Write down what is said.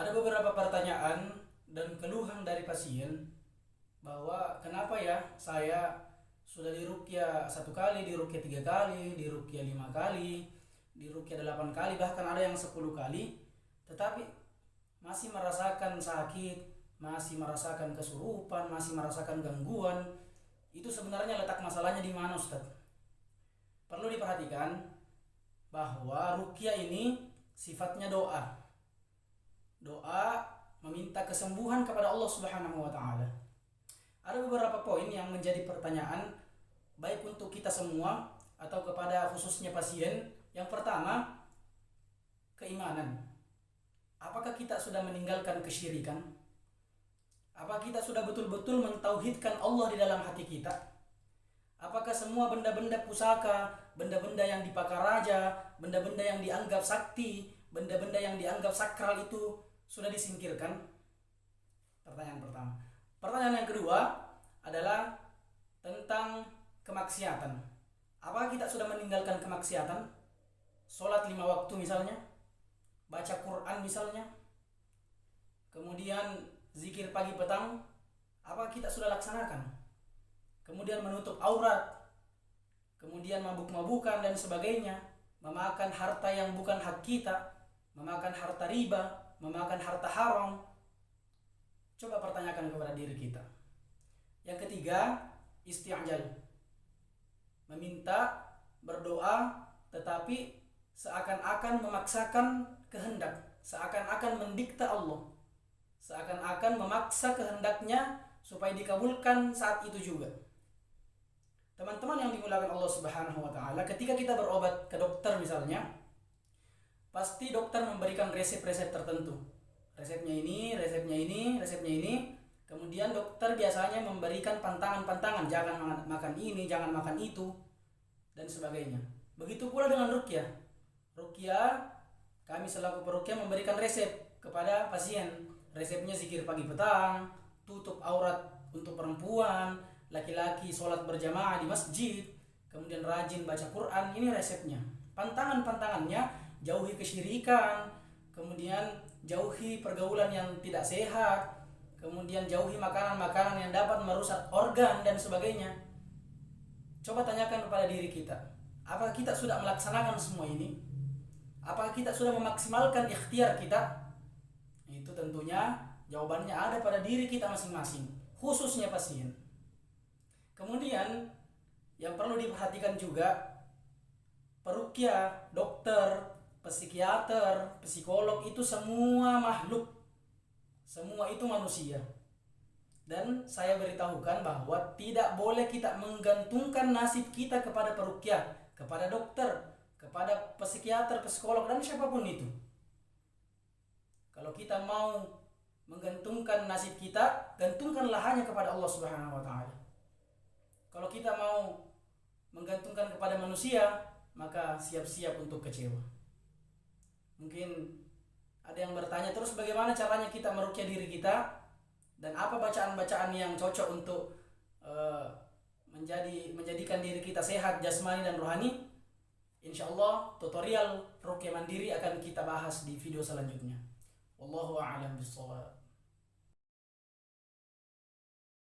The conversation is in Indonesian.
Ada beberapa pertanyaan dan keluhan dari pasien bahwa kenapa ya saya sudah diruqyah 1 kali, diruqyah 3 kali, diruqyah 5 kali, diruqyah 8 kali, bahkan ada yang 10 kali, tetapi masih merasakan sakit, masih merasakan kesurupan, masih merasakan gangguan. Itu sebenarnya letak masalahnya di mana, Ustaz? Perlu diperhatikan bahwa ruqyah ini sifatnya doa. Doa meminta kesembuhan kepada Allah Subhanahu wa taala. Ada beberapa poin yang menjadi pertanyaan baik untuk kita semua atau kepada khususnya pasien. Yang pertama, keimanan. Apakah kita sudah meninggalkan kesyirikan? Apakah kita sudah betul-betul mentauhidkan Allah di dalam hati kita? Apakah semua benda-benda pusaka, benda-benda yang dipakai raja, benda-benda yang dianggap sakti, benda-benda yang dianggap sakral itu sudah disingkirkan? Pertanyaan pertama. Pertanyaan yang kedua adalah tentang kemaksiatan. Apakah kita sudah meninggalkan kemaksiatan? Sholat 5 waktu misalnya, baca Quran misalnya, kemudian zikir pagi petang, apakah kita sudah laksanakan? Kemudian menutup aurat, kemudian mabuk-mabukan dan sebagainya, memakan harta yang bukan hak kita, memakan harta riba, memakan harta haram. Coba pertanyakan kepada diri kita. Yang ketiga, isti'jal. Meminta, berdoa, tetapi seakan-akan memaksakan kehendak, seakan-akan mendikta Allah, seakan-akan memaksa kehendaknya supaya dikabulkan saat itu juga. Teman-teman yang dimuliakan Allah Subhanahu wa taala, ketika kita berobat ke dokter misalnya, pasti dokter memberikan resep-resep tertentu. Resepnya ini, resepnya ini, resepnya ini. Kemudian dokter biasanya memberikan pantangan-pantangan, jangan makan ini, jangan makan itu, dan sebagainya. Begitu pula dengan ruqyah. Ruqyah, kami selaku peruqyah memberikan resep kepada pasien. Resepnya zikir pagi petang, tutup aurat untuk perempuan, laki-laki sholat berjamaah di masjid, kemudian rajin baca Quran. Ini resepnya. Pantangan-pantangannya, jauhi kesyirikan, kemudian jauhi pergaulan yang tidak sehat, kemudian jauhi makanan-makanan yang dapat merusak organ dan sebagainya. Coba tanyakan kepada diri kita, apakah kita sudah melaksanakan semua ini? Apakah kita sudah memaksimalkan ikhtiar kita? Itu tentunya jawabannya ada pada diri kita masing-masing, khususnya pasien. Kemudian yang perlu diperhatikan juga, peruqyah, dokter, psikiater, psikolog itu semua makhluk, semua itu manusia. Dan saya beritahukan bahwa tidak boleh kita menggantungkan nasib kita kepada peruqyah, kepada dokter, kepada psikiater, psikolog, dan siapapun itu. Kalau kita mau menggantungkan nasib kita, gantungkanlah hanya kepada Allah Subhanahu wa taala. Kalau kita mau menggantungkan kepada manusia, maka siap-siap untuk kecewa. Mungkin ada yang bertanya, terus bagaimana caranya kita meruqyah diri kita? Dan apa bacaan-bacaan yang cocok untuk menjadikan diri kita sehat jasmani dan rohani? Insyaallah tutorial ruqyah mandiri akan kita bahas di video selanjutnya. Wallahu a'lam bishawab.